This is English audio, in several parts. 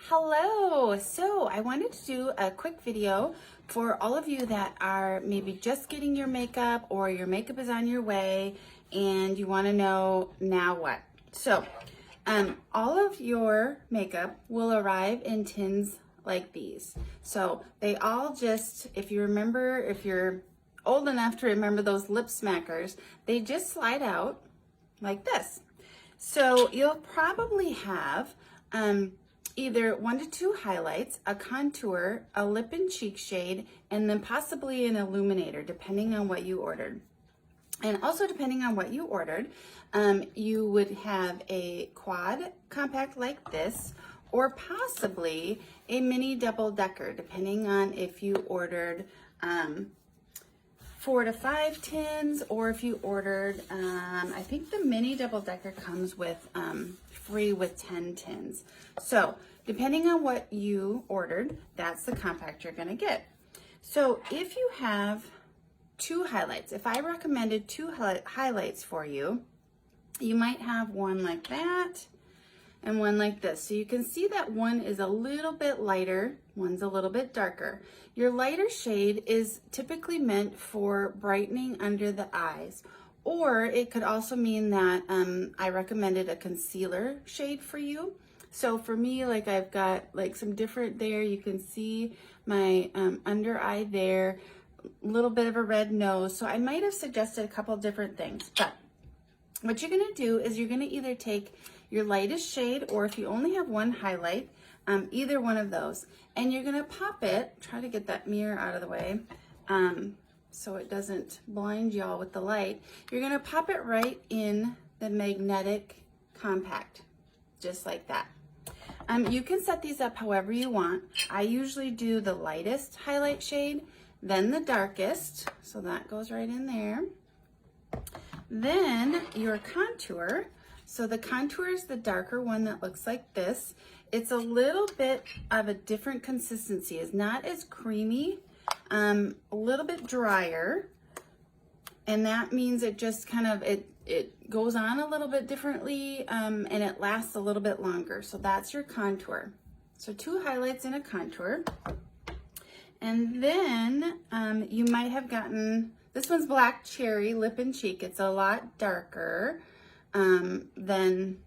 Hello! So I wanted to do a quick video for all of you that are maybe just getting your makeup or your makeup is on your way and you want to know now what. So all of your makeup will arrive in tins like these. So they all just, if you remember, if you're old enough to remember those lip smackers, they just slide out like this. So you'll probably have either 1 to 2 highlights, a contour, a lip and cheek shade, and then possibly an illuminator, depending on what you ordered. And also depending on what you ordered, you would have a quad compact like this, or possibly a mini double decker, depending on if you ordered 4 to 5 tins, or if you ordered, I think the mini double decker comes with free with 10 tins. So depending on what you ordered, that's the compact you're gonna get. So if you have 2 highlights, if I recommended 2 highlights for you, you might have one like that and one like this. So you can see that one is a little bit lighter, one's a little bit darker. Your lighter shade is typically meant for brightening under the eyes, or it could also mean that I recommended a concealer shade for you. So for me, like I've got like some different there. You can see my under eye there, a little bit of a red nose. So I might have suggested a couple different things, but what you're gonna do is you're gonna either take your lightest shade, or if you only have one highlight, either one of those, and you're gonna pop it, try to get that mirror out of the way, so it doesn't blind y'all with the light. You're gonna pop it right in the magnetic compact, just like that. You can set these up however you want. I usually do the lightest highlight shade, then the darkest, so that goes right in there. Then your contour. So the contour is the darker one that looks like this. It's a little bit of a different consistency. It's not as creamy, a little bit drier. And that means it just kind of, it goes on a little bit differently, and it lasts a little bit longer. So that's your contour. So 2 highlights and a contour. And then you might have gotten, this one's Black Cherry Lip and Cheek. It's a lot darker than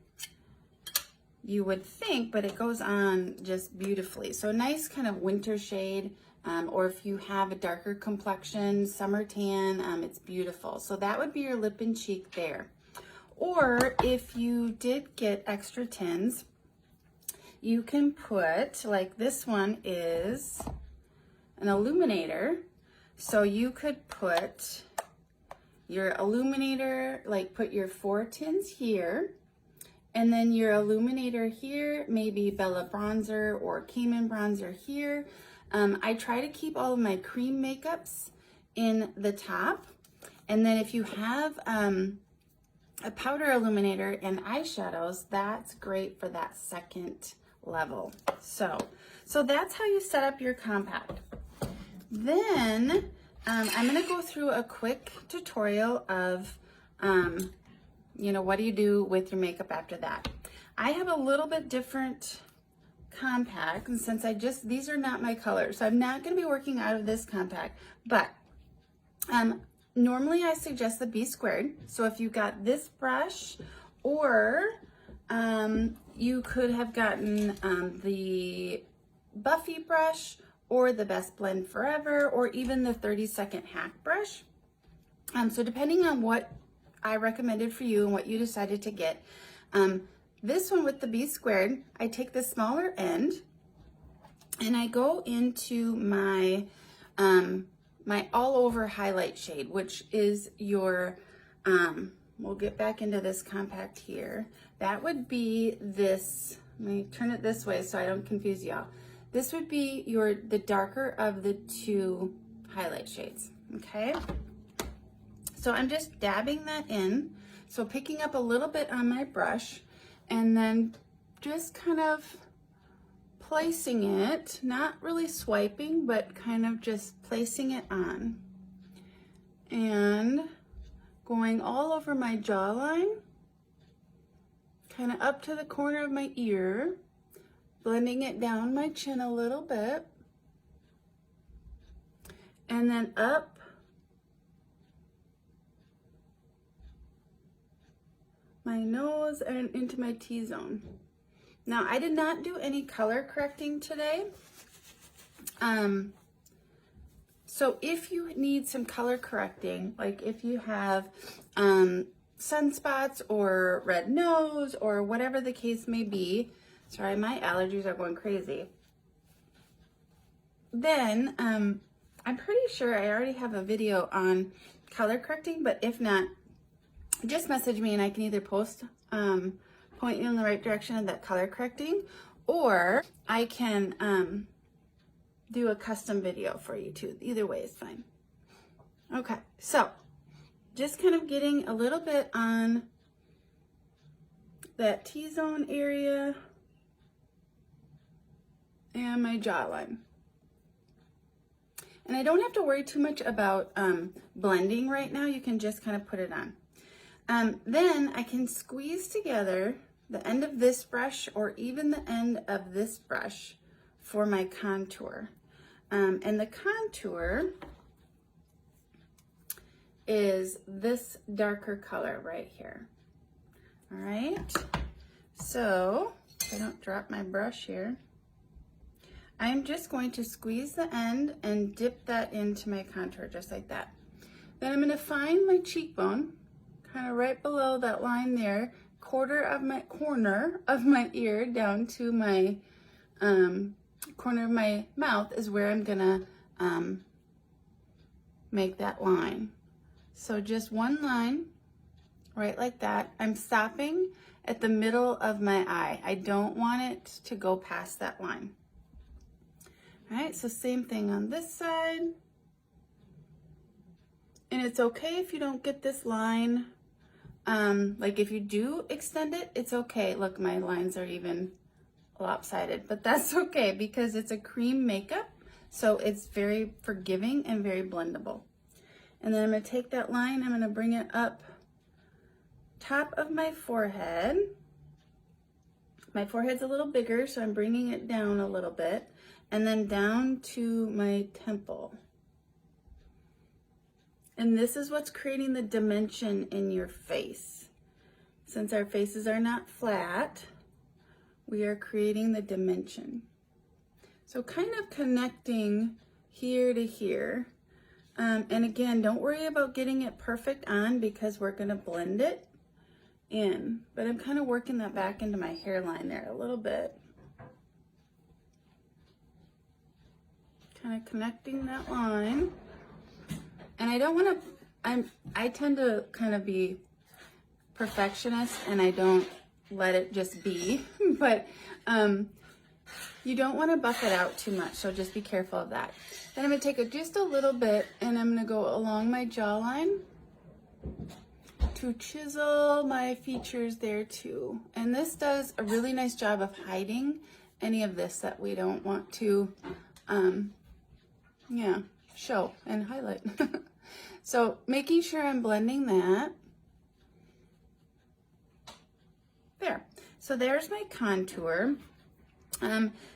you would think, but it goes on just beautifully. So nice kind of winter shade, or if you have a darker complexion, summer tan, it's beautiful. So that would be your lip and cheek there. Or if you did get extra tins, you can put, like this one is an illuminator. So you could put your illuminator, like put your 4 tins here, and then your illuminator here, maybe Bella bronzer or Cayman bronzer here. I try to keep all of my cream makeups in the top. And then if you have a powder illuminator and eyeshadows, that's great for that second level. So that's how you set up your compact. Then I'm gonna go through a quick tutorial of, what do you do with your makeup after that. I have a little bit different compact, and since these are not my colors, so I'm not gonna be working out of this compact, but normally I suggest the B squared. So if you got this brush, or you could have gotten the Buffy brush, or the Best Blend Forever, or even the 30-second hack brush. So depending on what I recommended for you and what you decided to get, this one with the B squared, I take the smaller end and I go into my my all over highlight shade, which is your, we'll get back into this compact here. That would be this, let me turn it this way so I don't confuse y'all. This would be the darker of the 2 highlight shades, okay? So I'm just dabbing that in. So picking up a little bit on my brush and then just kind of placing it, not really swiping, but kind of just placing it on. And going all over my jawline, kind of up to the corner of my ear, blending it down my chin a little bit. And then up my nose and into my T-zone. Now, I did not do any color correcting today. So if you need some color correcting, like if you have sunspots or red nose or whatever the case may be, sorry, my allergies are going crazy, then I'm pretty sure I already have a video on color correcting, but if not, just message me and I can either point you in the right direction of that color correcting, or I can do a custom video for you too. Either way is fine. Okay, so just kind of getting a little bit on that T-zone area and my jawline. And I don't have to worry too much about blending right now. You can just kind of put it on. Then I can squeeze together the end of this brush or even the end of this brush for my contour. And the contour is this darker color right here. All right, so if I don't drop my brush here, I'm just going to squeeze the end and dip that into my contour just like that. Then I'm going to find my cheekbone, kind of right below that line there, corner of my ear down to my corner of my mouth is where I'm gonna make that line. So just one line, right like that. I'm stopping at the middle of my eye. I don't want it to go past that line. All right, so same thing on this side. And it's okay if you don't get this line. Like if you do extend it, it's okay. Look, my lines are even lopsided, but that's okay because it's a cream makeup, so it's very forgiving and very blendable. And then I'm going to take that line, I'm going to bring it up top of my forehead. My forehead's a little bigger, so I'm bringing it down a little bit, and then down to my temple. And this is what's creating the dimension in your face. Since our faces are not flat, we are creating the dimension. So kind of connecting here to here. And again, don't worry about getting it perfect on because we're gonna blend it in. But I'm kind of working that back into my hairline there a little bit. Kind of connecting that line. And I don't wanna, I tend to kind of be perfectionist and I don't let it just be, but you don't want to buff it out too much, so just be careful of that. Then I'm going to take just a little bit and I'm going to go along my jawline to chisel my features there too. And this does a really nice job of hiding any of this that we don't want to show and highlight. So making sure I'm blending that. There. So there's my contour.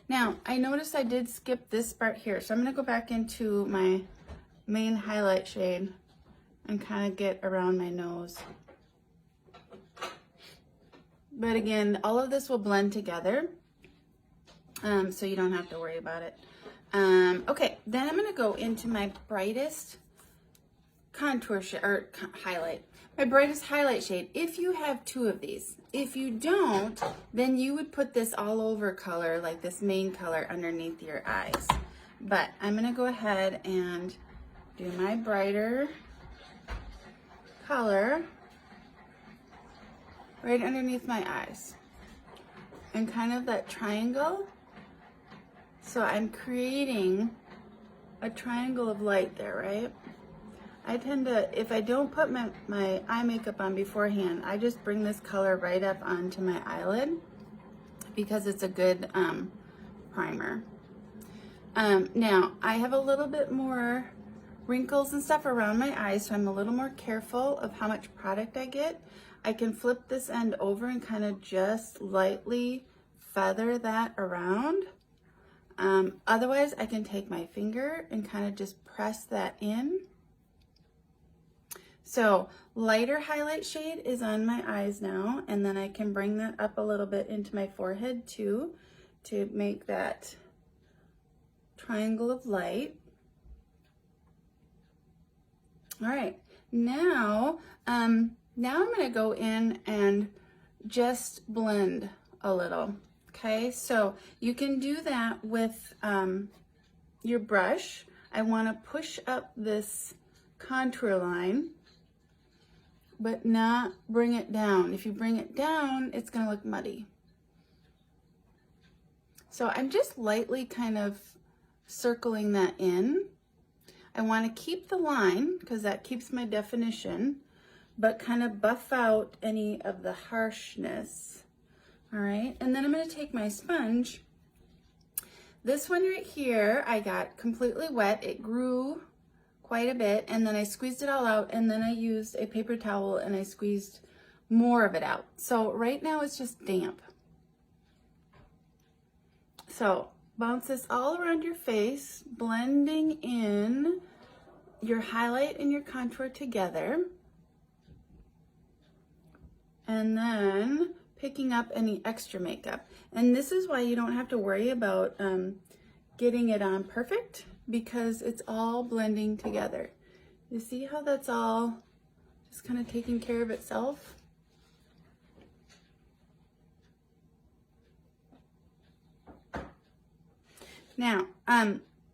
Now, I noticed I did skip this part here, so I'm going to go back into my main highlight shade and kind of get around my nose. But again, all of this will blend together, so you don't have to worry about it. Okay, then I'm going to go into my brightest contour shade, or highlight. My brightest highlight shade, if you have two of these. If you don't, then you would put this all over color, like this main color underneath your eyes. But I'm gonna go ahead and do my brighter color right underneath my eyes. And kind of that triangle. So I'm creating a triangle of light there, right? I tend to, if I don't put my eye makeup on beforehand, I just bring this color right up onto my eyelid because it's a good primer. Now, I have a little bit more wrinkles and stuff around my eyes, so I'm a little more careful of how much product I get. I can flip this end over and kind of just lightly feather that around. Otherwise, I can take my finger and kind of just press that in. So lighter highlight shade is on my eyes now, and then I can bring that up a little bit into my forehead too to make that triangle of light. All right, now I'm gonna go in and just blend a little. Okay, so you can do that with your brush. I want to push up this contour line, but not bring it down. If you bring it down, it's going to look muddy. So I'm just lightly kind of circling that in. I want to keep the line because that keeps my definition, but kind of buff out any of the harshness. All right, and then I'm going to take my sponge. This one right here, I got completely wet. It grew quite a bit, and then I squeezed it all out, and then I used a paper towel and I squeezed more of it out. So right now it's just damp. So bounce this all around your face, blending in your highlight and your contour together. And then picking up any extra makeup. And this is why you don't have to worry about getting it on perfect, because it's all blending together. You see how that's all just kind of taking care of itself? Now,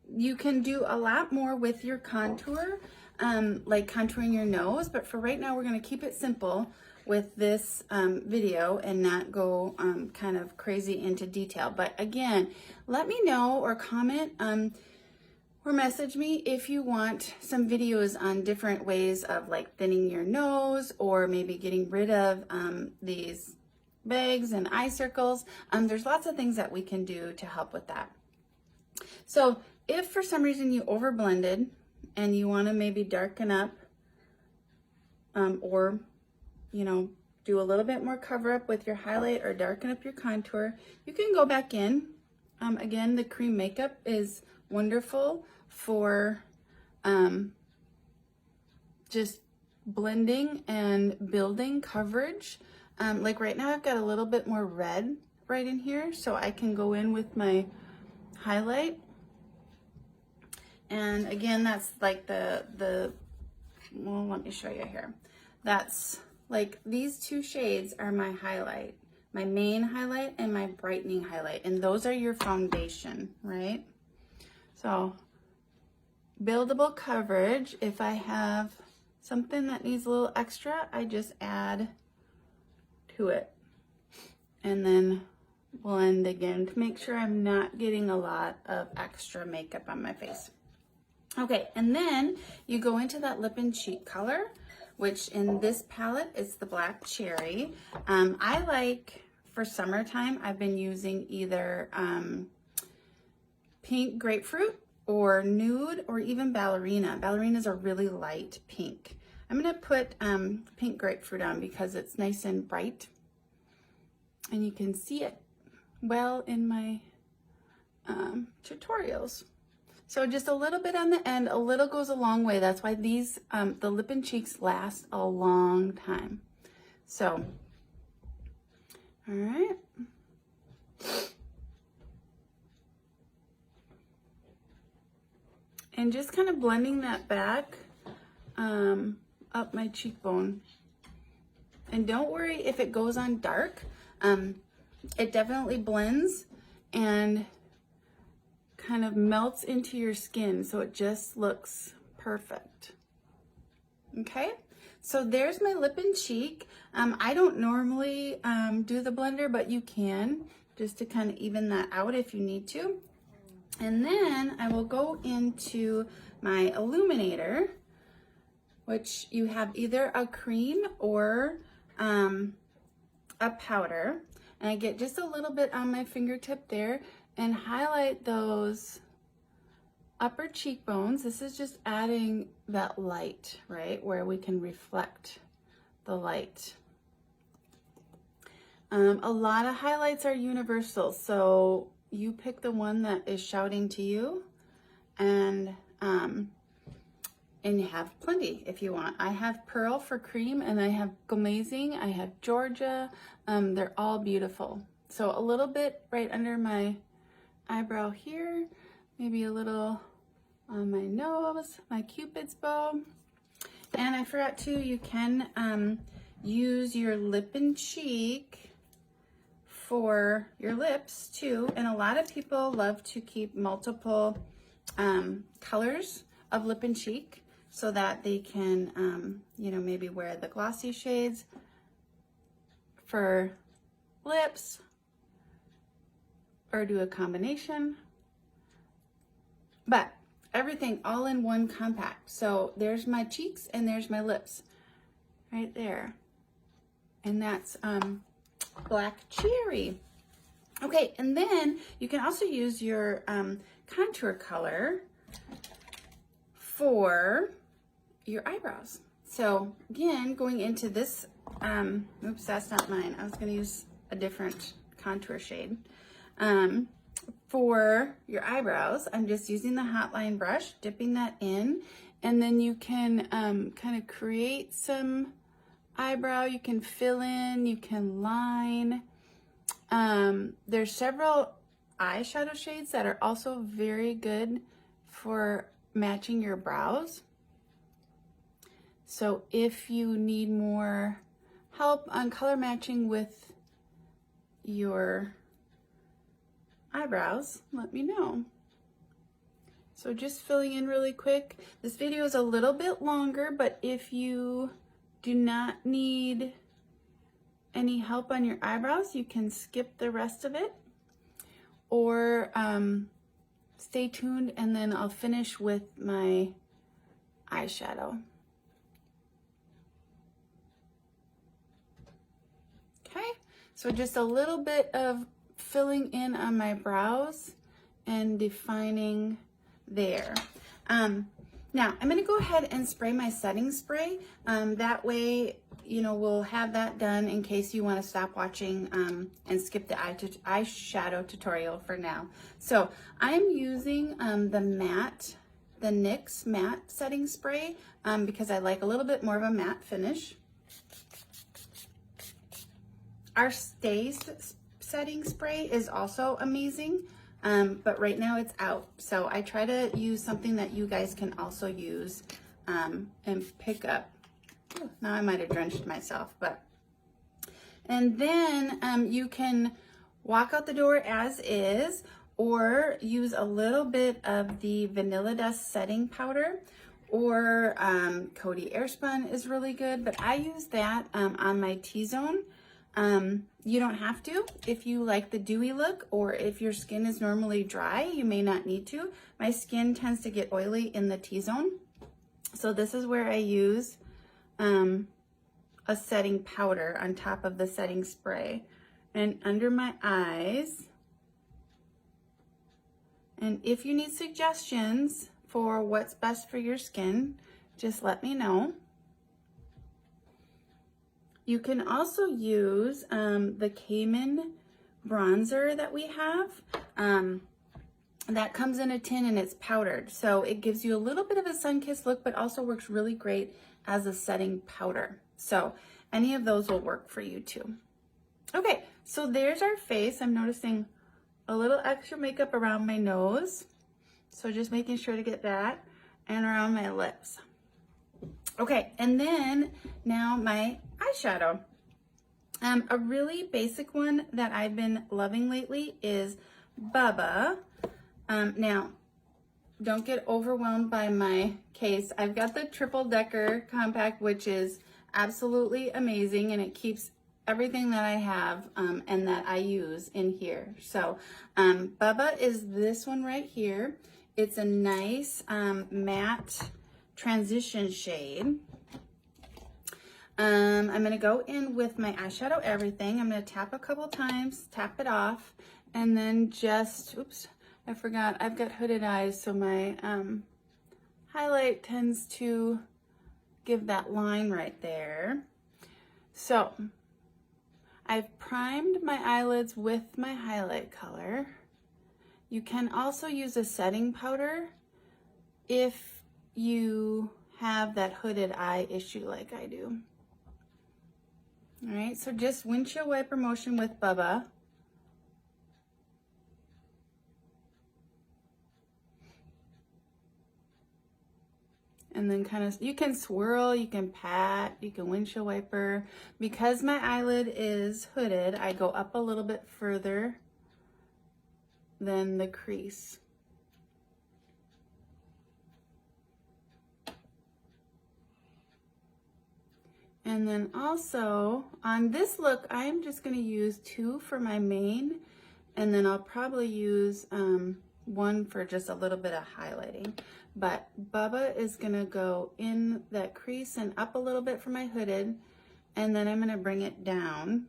you can do a lot more with your contour, like contouring your nose, but for right now, we're gonna keep it simple with this video and not go kind of crazy into detail. But again, let me know or comment or message me if you want some videos on different ways of like thinning your nose, or maybe getting rid of these bags and eye circles. There's lots of things that we can do to help with that. So if for some reason you over blended and you want to maybe darken up or you know, do a little bit more cover up with your highlight or darken up your contour, you can go back in. Again, the cream makeup is wonderful for just blending and building coverage. Like right now I've got a little bit more red right in here, so I can go in with my highlight. And again, that's like well, let me show you here. That's like these two shades are my highlight, my main highlight and my brightening highlight, and those are your foundation, right? So buildable coverage, if I have something that needs a little extra, I just add to it and then blend again to make sure I'm not getting a lot of extra makeup on my face. Okay, and then you go into that lip and cheek color, which in this palette is the Black Cherry. I like, for summertime, I've been using either pink grapefruit or nude or even ballerina. Ballerina is a really light pink. I'm gonna put pink grapefruit on because it's nice and bright. And you can see it well in my tutorials. So just a little bit on the end, a little goes a long way. That's why these, the lip and cheeks last a long time. So, all right. And just kind of blending that back up my cheekbone. And don't worry if it goes on dark. It definitely blends and kind of melts into your skin, so it just looks perfect. Okay, so there's my lip and cheek. I don't normally do the blender, but you can, just to kind of even that out if you need to. And then I will go into my illuminator, which you have either a cream or a powder. And I get just a little bit on my fingertip there and highlight those upper cheekbones. This is just adding that light, right, where we can reflect the light. A lot of highlights are universal, so you pick the one that is shouting to you, and you have plenty if you want. I have Pearl for cream, and I have Amazing, I have Georgia. They're all beautiful. So a little bit right under my eyebrow here, maybe a little on my nose, my Cupid's bow. And I forgot too, you can use your lip and cheek for your lips too. And a lot of people love to keep multiple colors of lip and cheek so that they can, you know, maybe wear the glossy shades for lips or do a combination. But everything all in one compact. So there's my cheeks and there's my lips right there. And that's Black Cherry. Okay, and then you can also use your contour color for your eyebrows. So again, going into this, oops, that's not mine. I was gonna use a different contour shade. For your eyebrows, I'm just using the hot line brush, dipping that in, and then you can kind of create some eyebrow. You can fill in, you can line. There's several eyeshadow shades that are also very good for matching your brows. So if you need more help on color matching with your eyebrows, let me know. So just filling in really quick. This video is a little bit longer, but if you do not need any help on your eyebrows, you can skip the rest of it, or stay tuned and then I'll finish with my eyeshadow. Okay, so just a little bit of filling in on my brows and defining there. Now I'm going to go ahead and spray my setting spray. That way, you know, we'll have that done in case you want to stop watching and skip the eyeshadow tutorial for now. So I'm using the NYX matte setting spray because I like a little bit more of a matte finish. Our Stay setting spray is also amazing, but right now it's out. So I try to use something that you guys can also use and pick up. Oh, now I might have drenched myself, but. And then you can walk out the door as is, or use a little bit of the Vanilla Dust setting powder, or Coty Airspun is really good, but I use that on my T-zone. You don't have to. If you like the dewy look, or if your skin is normally dry, you may not need to. My skin tends to get oily in the T-zone. So this is where I use a setting powder on top of the setting spray and under my eyes. And if you need suggestions for what's best for your skin, just let me know. You can also use the Cayman bronzer that we have. That comes in a tin and it's powdered. So it gives you a little bit of a sun-kissed look, but also works really great as a setting powder. So any of those will work for you too. Okay, so there's our face. I'm noticing a little extra makeup around my nose. So just making sure to get that, and around my lips. Okay, and then now my eyeshadow. A really basic one that I've been loving lately is Bubba. Now, don't get overwhelmed by my case. I've got the triple decker compact, which is absolutely amazing, and it keeps everything that I have and that I use in here. So Bubba is this one right here. It's a nice matte transition shade. I'm going to go in with my eyeshadow everything. I'm going to tap a couple times, tap it off, and then just, oops, I forgot, I've got hooded eyes, so my highlight tends to give that line right there. So I've primed my eyelids with my highlight color. You can also use a setting powder if you have that hooded eye issue like I do. All right, so just windshield wiper motion with Bubba. And then kind of, you can swirl, you can pat, you can windshield wiper. Because my eyelid is hooded, I go up a little bit further than the crease. And then also on this look, I'm just going to use 2 for my main, and then I'll probably use 1 for just a little bit of highlighting. But Bubba is going to go in that crease and up a little bit for my hooded, and then I'm going to bring it down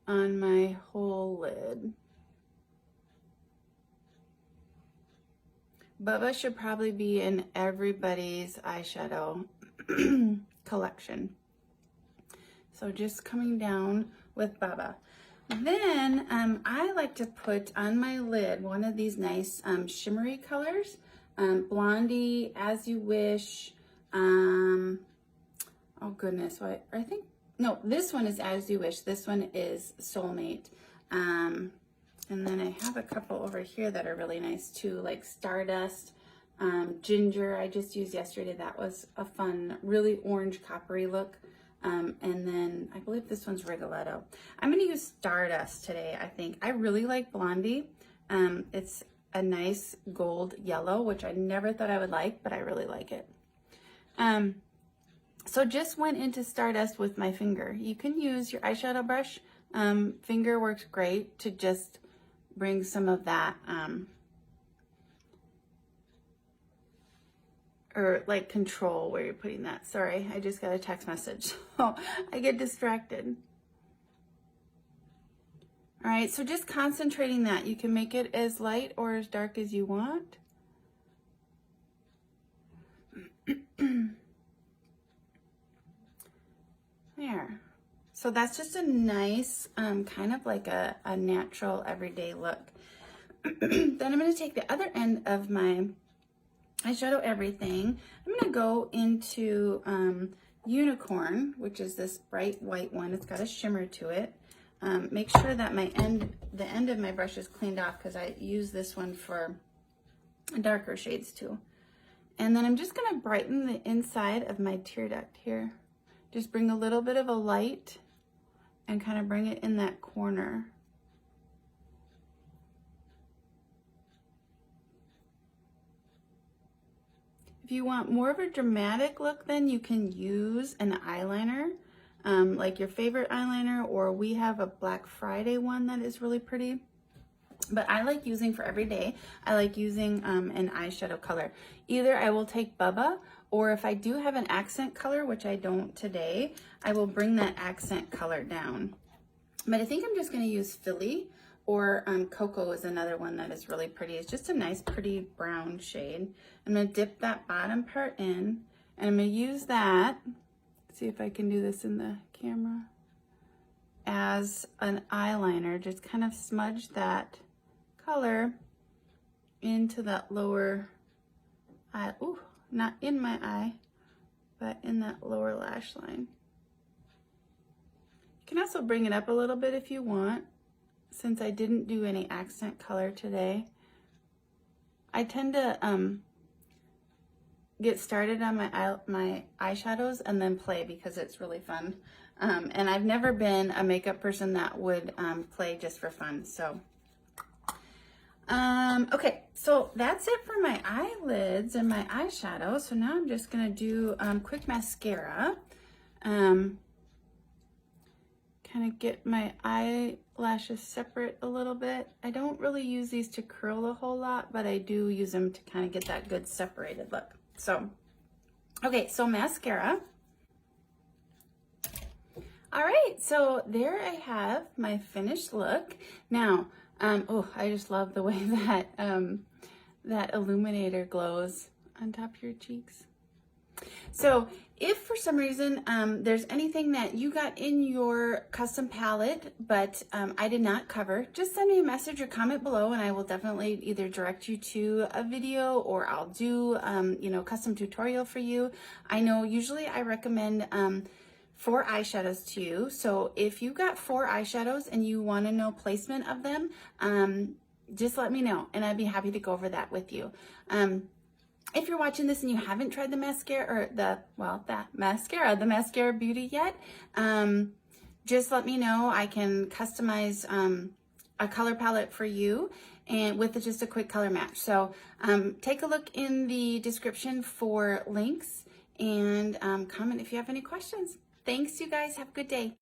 on my whole lid. Bubba should probably be in everybody's eyeshadow collection. So just coming down with Bubba. Then I like to put on my lid one of these nice shimmery colors. Blondie, As You Wish. Oh goodness, I think, no, this one is As You Wish. This one is Soulmate. And then I have a couple over here that are really nice too, like Stardust, Ginger I just used yesterday. That was a fun, really orange coppery look. And then I believe this one's Rigoletto. I'm going to use Stardust today, I think. I really like Blondie. It's a nice gold yellow, which I never thought I would like, but I really like it. So just went into Stardust with my finger. You can use your eyeshadow brush. Finger works great to just bring some of that, or like control where you're putting that. Sorry, I just got a text message, so I get distracted. All right, so just concentrating that. You can make it as light or as dark as you want. There. So that's just a nice, kind of like a natural everyday look. Then I'm going to take the other end of my eyeshadow everything. I'm going to go into Unicorn, which is this bright white one. It's got a shimmer to it. Make sure that the end of my brush is cleaned off because I use this one for darker shades too. And then I'm just going to brighten the inside of my tear duct here. Just bring a little bit of a light and kind of bring it in that corner. If you want more of a dramatic look, then you can use an eyeliner, like your favorite eyeliner, or we have a Black Friday one that is really pretty. But I like using for every day, I like using an eyeshadow color. Either I will take Bubba, or if I do have an accent color, which I don't today, I will bring that accent color down. But I think I'm just going to use Philly, or Cocoa is another one that is really pretty. It's just a nice, pretty brown shade. I'm going to dip that bottom part in, and I'm going to use that, see if I can do this in the camera, as an eyeliner. Just kind of smudge that color into that lower eye. Ooh, not in my eye, but in that lower lash line. You can also bring it up a little bit if you want. Since I didn't do any accent color today, I tend to get started on my eyeshadows and then play because it's really fun. And I've never been a makeup person that would play just for fun. So, okay, so that's it for my eyelids and my eyeshadow. So now I'm just gonna do quick mascara. Kind of get my eyelashes separate a little bit. I don't really use these to curl a whole lot, but I do use them to kind of get that good separated look. So, okay, so mascara. All right, so there I have my finished look. Now, oh, I just love the way that that illuminator glows on top of your cheeks. So if for some reason there's anything that you got in your custom palette, but I did not cover, just send me a message or comment below and I will definitely either direct you to a video or I'll do, you know, custom tutorial for you. I know usually I recommend 4 eyeshadows to you. So if you got 4 eyeshadows and you want to know placement of them, just let me know and I'd be happy to go over that with you. If you're watching this and you haven't tried the mascara or the mascara beauty yet, just let me know. I can customize a color palette for you and with just a quick color match. So take a look in the description for links and comment if you have any questions. Thanks, you guys. Have a good day.